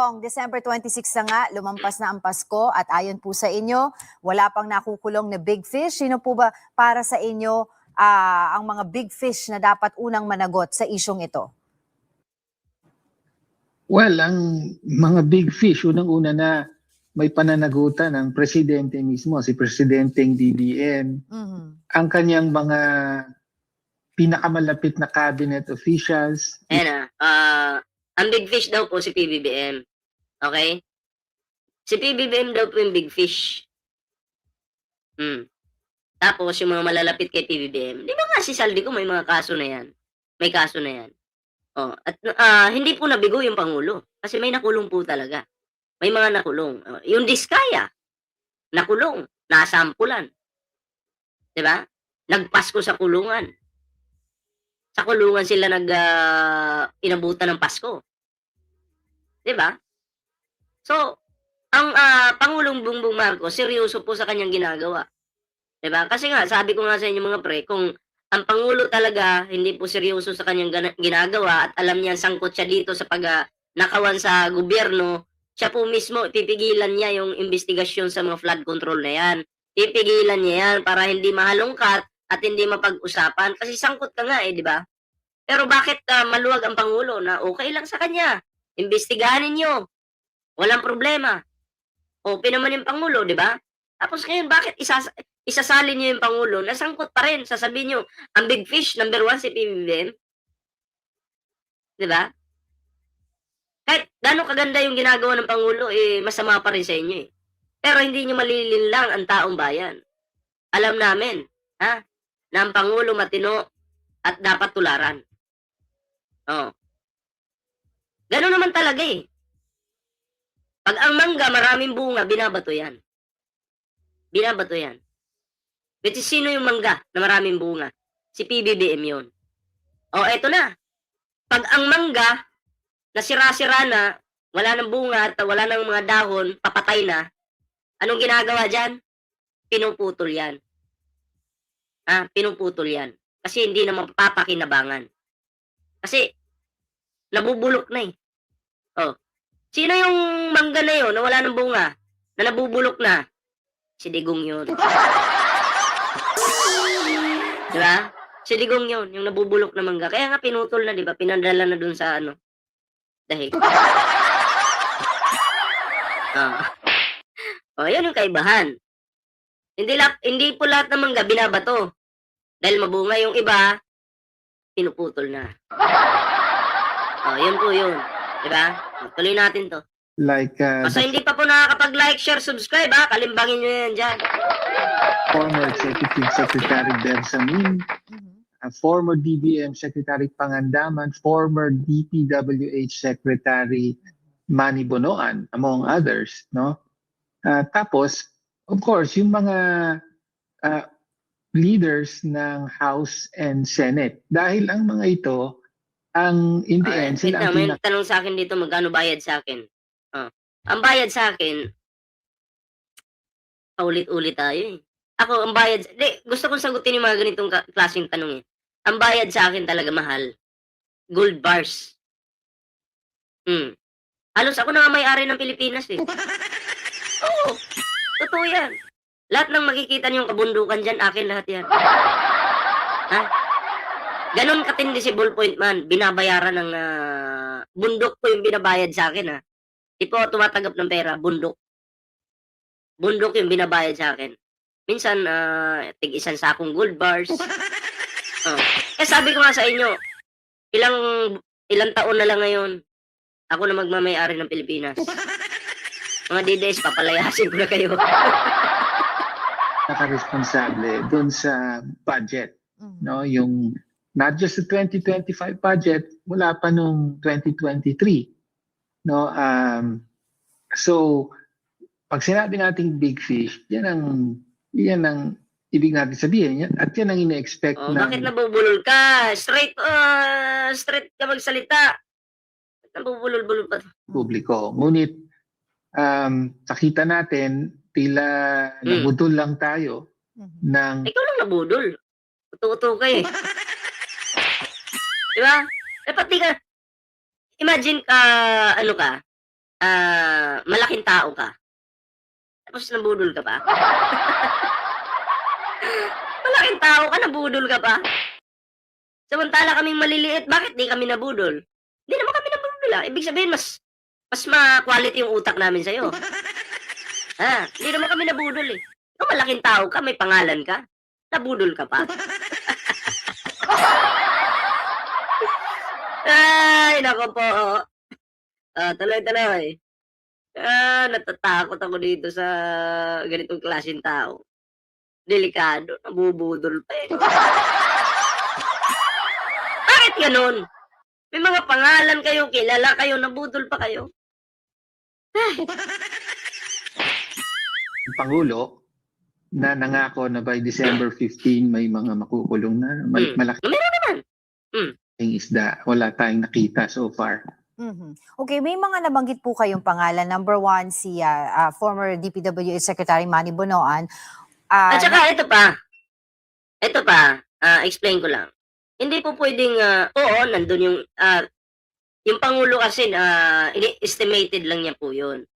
Kong, December 26 na nga, lumampas na ang Pasko at ayon po sa inyo, wala pang nakukulong na big fish. Sino po ba para sa inyo ang mga big fish na dapat unang managot sa isyong ito? Well, ang mga big fish, unang-una na may pananagutan ng presidente mismo, si Presidenteng BBM, ang kanyang mga pinakamalapit na cabinet officials. Ayan ang big fish daw po si PBBM. Okay? Si PBBM daw po yung big fish. Tapos yung mga malalapit kay PBBM, di ba nga si Saldico may mga kaso na yan? May kaso na yan. At hindi po nabigo yung Pangulo. Kasi may nakulong po talaga. May mga nakulong. Yung Diskaya, nakulong. Nasampulan. Di ba? Nagpasko sa kulungan. Sa kulungan sila inabutan ng Pasko. Di ba? So, ang Pangulong Bongbong Marcos, seryoso po sa kanyang ginagawa. Di ba? Kasi nga, sabi ko nga sa inyo mga pre, kung ang Pangulo talaga hindi po seryoso sa kanyang ginagawa at alam niya sangkot siya dito sa nakawan sa gobyerno, siya po mismo, pipigilan niya yung investigasyon sa mga flood control na yan. Pipigilan niya yan para hindi mahalongkat at hindi mapag-usapan. Kasi sangkot ka nga di ba? Pero bakit maluwag ang Pangulo na okay lang sa kanya? Imbestigahan niyo. Walang problema. Open naman yung Pangulo, di ba? Tapos ngayon, bakit isasali niyo yung Pangulo na sangkot pa rin? Sasabihin niyo, ang big fish, number 1 si PBBM. Di ba? Kahit gano'ng kaganda yung ginagawa ng Pangulo, masama pa rin sa inyo Pero hindi niyo malilinlang ang taong bayan. Alam namin, na ang Pangulo matino at dapat tularan. Gano'n naman talaga Pag ang mangga maraming bunga, binabato yan. Binabato yan. Which is, sino yung mangga na maraming bunga? Si PBBM yun. Eto na. Pag ang mangga, nasira-sira na, wala ng bunga at wala ng mga dahon, papatay na, anong ginagawa dyan? Pinuputol yan. Pinuputol yan. Kasi hindi na mapapakinabangan. Kasi, nabubulok na Sino yung mangga na yun na wala ng bunga? Na nabubulok na? Si Digong yun. Diba? Si Digong yun, yung nabubulok na mangga. Kaya nga pinutol na, diba? Pinadala na dun sa dahil. Yun yung kaibahan. Hindi po lahat ng mangga binabato. Dahil mabunga yung iba, pinuputol na. Yun po yun. Diba? Tuloy natin to. Basta hindi pa po nakakapag-like, share, subscribe kalimbangin nyo yan dyan. Former Executive Secretary Bersamin, former DBM Secretary Pangandaman, former DPWH Secretary Manny Bonoan, among others. No? Tapos, of course, yung mga leaders ng House and Senate. Dahil ang mga ito, in the end, sila may tanong sa akin dito, magkano bayad sa akin? Ang bayad sa akin, paulit-ulit tayo Ako, ang bayad, gusto kong sagutin yung mga ganitong klaseng tanong Ang bayad sa akin talaga mahal. Gold bars. Halos ako na may-ari ng Pilipinas Oo, totoo yan. Lahat ng makikita niyong kabundukan dyan, akin lahat yan. Ganon katindi si Ballpoint Man, binabayaran ng bundok ko yung binabayad sa akin Di po tumatanggap ng pera, bundok. Bundok yung binabayad sa akin. Minsan, tig-isang sakong gold bars. Sabi ko nga sa inyo, ilang taon na lang ngayon, ako na magmamay-ari ng Pilipinas. Mga DDS, papalayasin ko na kayo. Naka-responsable dun sa budget. No, yung not just the 2025 budget, mula pa nung 2023. No, so pag sinabi nating big fish, yan ang ibig natin sabihin at yan ang ina-expect bakit nabubulol ka? Straight ka magsalita. Nabubulol-bulol pa. Publiko. Ngunit nakita natin tila nabudol lang tayo ng ikaw lang nabudol. Uto-uto ka Diba? Pati ka, imagine ka, malaking tao ka, tapos nabudol ka pa. Malaking tao ka, nabudol ka pa. Samantala kaming maliliit, bakit di kami nabudol? Hindi naman kami nabudol Ibig sabihin, mas ma-quality yung utak namin sa'yo. Hindi naman kami nabudol Ikaw malaking tao ka, may pangalan ka, nabudol ka pa. Ay, nako po. Tuloy-tuloy. Natatakot ako dito sa ganitong klaseng tao. Delikado, nabubudol pa Bakit ganun? May mga pangalan kayo, kilala kayo, nabudol pa kayo. Ang Pangulo na nangako na by December 15 may mga makukulong na malaking Meron naman. isda. Wala tayong nakita so far. Okay, may mga nabanggit po kayong pangalan. Number 1, si former DPWH Secretary Manny Bonoan. At saka ito pa, explain ko lang. Hindi po pwedeng, oo, nandun yung Pangulo kasi, estimated lang niya po yun.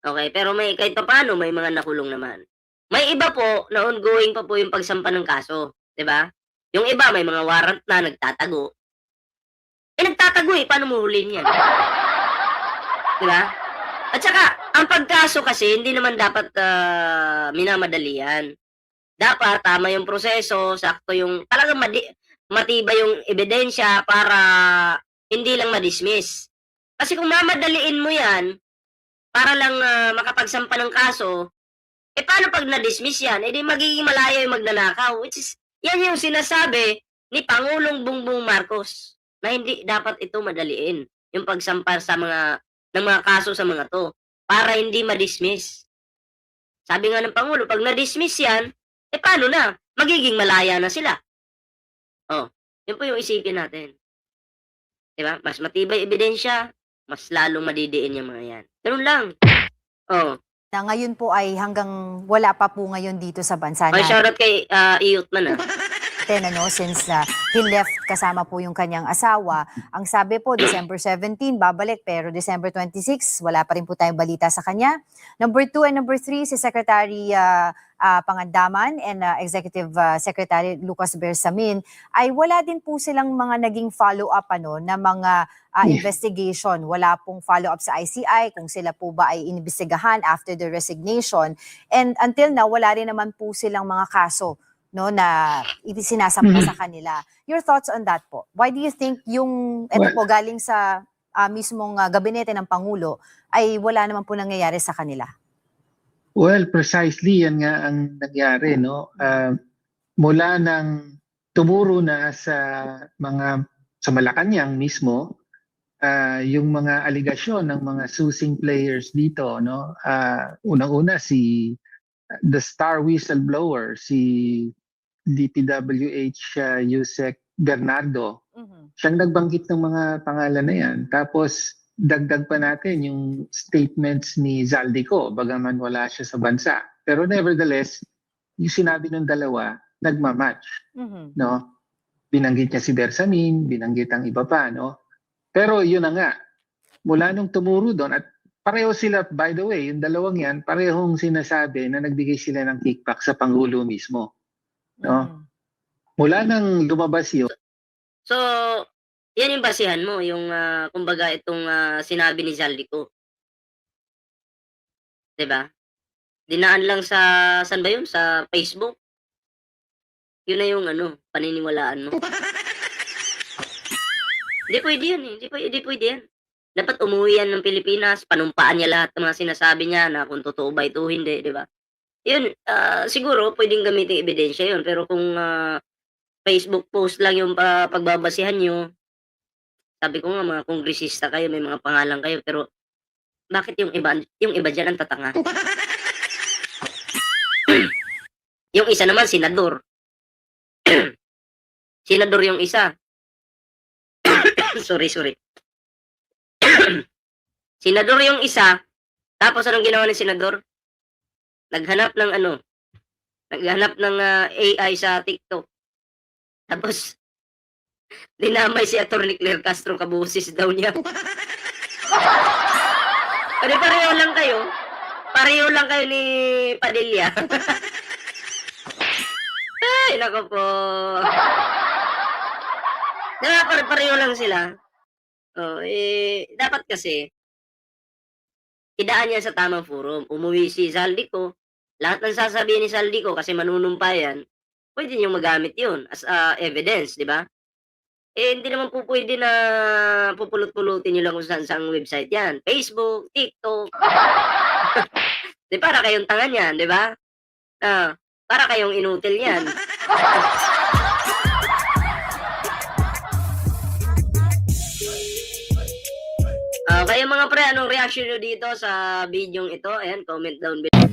Okay, pero may kahit pa paano, may mga nakulong naman. May iba po na ongoing pa po yung pagsampa ng kaso, 'di ba? Yung iba may mga warrant na nagtatago. Nagtatago paano mo huliin 'yan? 'Di ba? At saka ang pagkaso kasi hindi naman dapat minamadali yan. Dapat tama yung proseso, sakto yung talagang matibay yung ebidensya para hindi lang ma-dismiss. Kasi kung mamadaliin mo 'yan para lang makapagsampa ng kaso, paano pag na-dismiss yan? Di magiging malaya yung magnanakaw. Which is, yan yung sinasabi ni Pangulong Bongbong Marcos na hindi dapat ito madaliin. Yung pagsampar ng mga kaso sa mga to para hindi ma-dismiss. Sabi nga ng Pangulo, pag na-dismiss yan, paano na? Magiging malaya na sila. Yun po yung isipin natin. Diba? Mas matibay ebidensya, mas lalong madidiin yung mga yan. Ganun lang. Na ngayon po ay hanggang wala pa po ngayon dito sa bansa May natin. shoutout kay Iyutman Since he left kasama po yung kanyang asawa. Ang sabi po, December 17, babalik, pero December 26, wala pa rin po tayong balita sa kanya. Number 2 and number 3, si Secretary Pangandaman and Executive Secretary Lucas Bersamin, ay wala din po silang mga naging follow-up na mga investigation. Wala pong follow-up sa ICI kung sila po ba ay inimbestigahan after the resignation. And until now, wala rin naman po silang mga kaso na sinasampa sa kanila. Your thoughts on that po? Why do you think ito po galing sa mismong gabinete ng Pangulo ay wala naman po nangyayari sa kanila? Well, precisely yan nga ang nangyari, no? Mula nang tumuro na sa Malacanang mismo, yung mga aligasyon ng mga susing players dito, no? Unang-una the star whistleblower, si DPWH Yusek Bernardo. Siyang nagbanggit ng mga pangalan na yan. Tapos dagdag pa natin yung statements ni Zaldico, bagaman wala siya sa bansa. Pero nevertheless, yung sinabi ng dalawa, nagmamatch. No? Binanggit niya si Bersamin, binanggit ang iba pa. No? Pero yun na nga, mula nung tumuro doon, at pareho sila, by the way, yung dalawang yan, parehong sinasabi na nagbigay sila ng kickback sa Pangulo mismo. No? Mula nang lumabas yun. So, yan yung basihan mo, yung kumbaga itong sinabi ni Zaldico. Diba? Dinaan lang saan ba yun? Sa Facebook? Yun na yung paniniwalaan mo. Hindi pwede yan Hindi pwede yan. Dapat umuwi yan ng Pilipinas, panumpaan niya lahat ng mga sinasabi niya na kung totoo ba ito hindi, di ba? Yun, siguro pwedeng gamitin ebidensya yun, pero kung Facebook post lang yung pagbabasihan nyo, sabi ko nga mga kongresista kayo, may mga pangalan kayo, pero bakit yung iba dyan ang tatanga? Yung isa naman, senador. Senador yung isa. sorry. Senador yung isa, tapos anong ginawa ni senador? Naghanap ng AI sa TikTok. Tapos dinamay si Atty. Claire Castro, kabusis daw niya. Pare-pareho lang kayo. Pareho lang kayo ni Padilla. Ay, nako po. Pare-pareho lang sila. Dapat kasi, idaan niya sa tamang forum. Umuwi si Saldico, lahat ng sasabihin ni Saldico kasi manunumpa yan, pwede niyong magamit yun as evidence, di ba? Hindi naman po pwede na pupulot-pulutin niyo lang kung saan-saang website yan. Facebook, TikTok. Di para kayong tanga niyan, di ba? Para kayong inutil yan. Kaya mga pre, anong reaction nyo dito sa video ito? Ayan, comment down below.